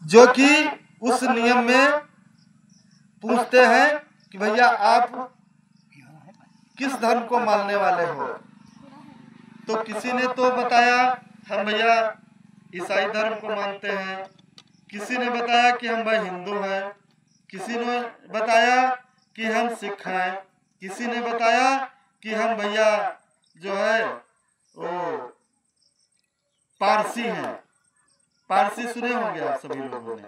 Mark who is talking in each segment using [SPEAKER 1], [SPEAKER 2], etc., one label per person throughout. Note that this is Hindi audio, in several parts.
[SPEAKER 1] जो कि उस नियम में पूछते हैं कि भैया आप किस धर्म को मानने वाले हो। तो किसी ने तो बताया हम भैया ईसाई धर्म को मानते हैं, किसी ने बताया कि हम भाई हिंदू हैं, किसी ने बताया कि हम सिख हैं, किसी ने बताया कि हम भैया जो है वो पारसी हैं। पारसी सुने होंगे आप सभी लोगों ने,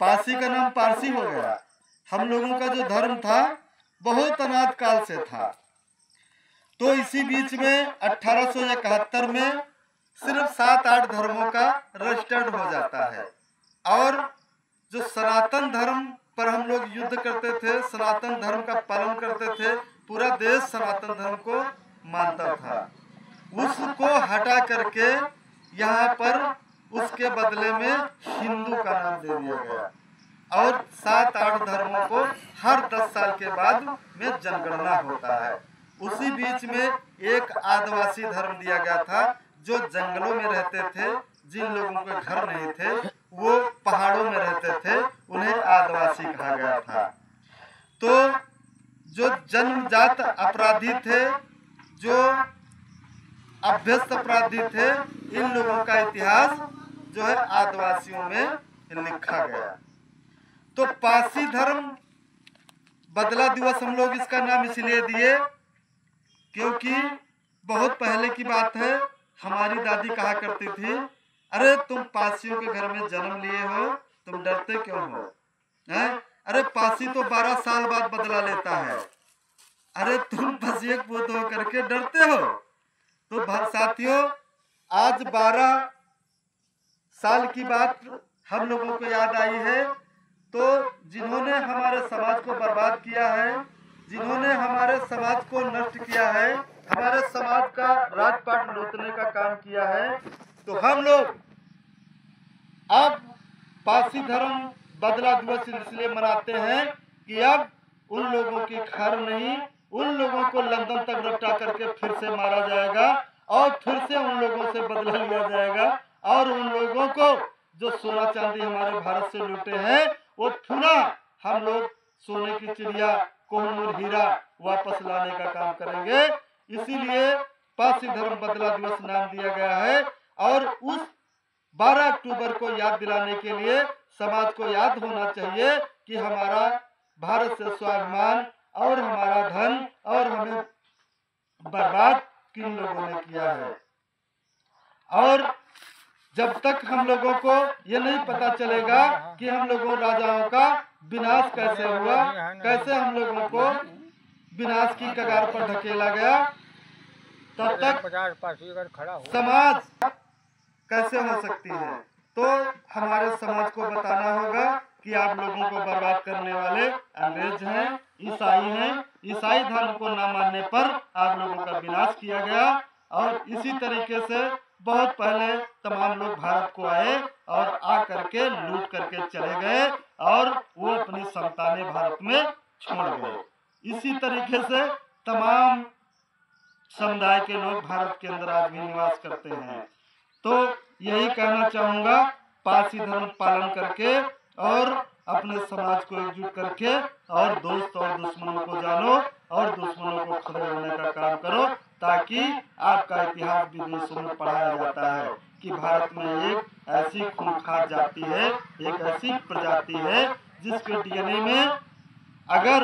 [SPEAKER 1] पारसी का नाम पारसी हो गया। हम लोगों का जो धर्म था बहुत अनाद काल से था। तो इसी बीच में 1871 में सिर्फ 7-8 धर्मों का रजिस्टर्ड हो जाता है। और जो सनातन धर्म पर हम लोग युद्ध करते थे, सनातन धर्म का पालन करते थे, पूरा देश सनातन धर्म को मानता था, उसको हटा करके यहाँ पर उसके बदले में हिंदू का नाम दे दिया गया। और 7-8 धर्मों को हर 10 साल के बाद में जनगणना होता है। उसी बीच में एक आदिवासी धर्म दिया गया था, जो जंगलों में रहते थे, जिन लोगों के घर नहीं थे, वो पहाड़ों में रहते थे, उन्हें आदिवासी कहा गया था। तो जो जन्मजात अपराधी थे, जो अभ्यस्त अपराधी थे, इन लोगों का इतिहास जो है आदिवासियों में लिखा गया। तो पारसी धर्म बदला दिवस हम लोग इसका नाम इसलिए दिए क्योंकि बहुत पहले की बात है, हमारी दादी कहा करती थी, अरे तुम पारसियों के घर में जन्म लिए हो, तुम डरते क्यों हो? अरे पारसी तो 12 साल बाद बदला लेता है, अरे तुम बस एक पूत हो करके डरते हो। तो साथियों, आज 12 साल की बात हम लोगों को याद आई है। तो जिन्होंने हमारे समाज को बर्बाद किया है, जिन्होंने हमारे समाज को नष्ट किया है, हमारे समाज का राजपाट लूटने का काम किया है, तो हम लोग अब पारसी धर्म बदला दिवस इसलिए मनाते हैं कि अब उन लोगों की खैर नहीं, उन लोगों को लंदन तक रट्टा करके फिर से मारा जाएगा और फिर से उन लोगों से बदला लिया जाएगा। और उन लोगों को जो सोना चांदी हमारे भारत से लूटे हैं, वो पुनः हम लोग सोने की चिड़िया, कोहिनूर हीरा वापस लाने का काम करेंगे। इसीलिए पारसी धर्म बदला दिवस नाम दिया गया है। और उस 12 अक्टूबर को याद दिलाने के लिए समाज को याद होना चाहिए कि हमारा भारत से स्वाभिमान और हमारा धन और हमें बर्बाद किन लोगों ने किया है। और जब तक हम लोगों को ये नहीं पता चलेगा कि हम लोगों राजाओं का विनाश कैसे हुआ, कैसे हम लोगों को विनाश की कगार पर धकेला गया, तब तक समाज कैसे हो सकती है। तो हमारे समाज को बताना होगा कि आप लोगों को बर्बाद करने वाले अंग्रेज हैं, ईसाई हैं, ईसाई धर्म को न मानने पर आप लोगों का विनाश किया गया। और इसी तरीके से बहुत पहले तमाम लोग भारत को आए और आ करके लूट करके चले गए और वो अपनी संतानें भारत में छोड़ गए। इसी तरीके से तमाम समुदाय के लोग भारत के अंदर आज भी निवास करते हैं। तो यही कहना चाहूँगा, पारसी धर्म पालन करके और अपने समाज को एकजुट करके और दोस्त और दुश्मनों को जानो और दुश्मनों को खड़े होने का काम करो, ताकि आपका इतिहास विदेशों में पढ़ाया जाता है कि भारत में एक ऐसी खूंखार जाति है, एक ऐसी प्रजाति है जिसके DNA में अगर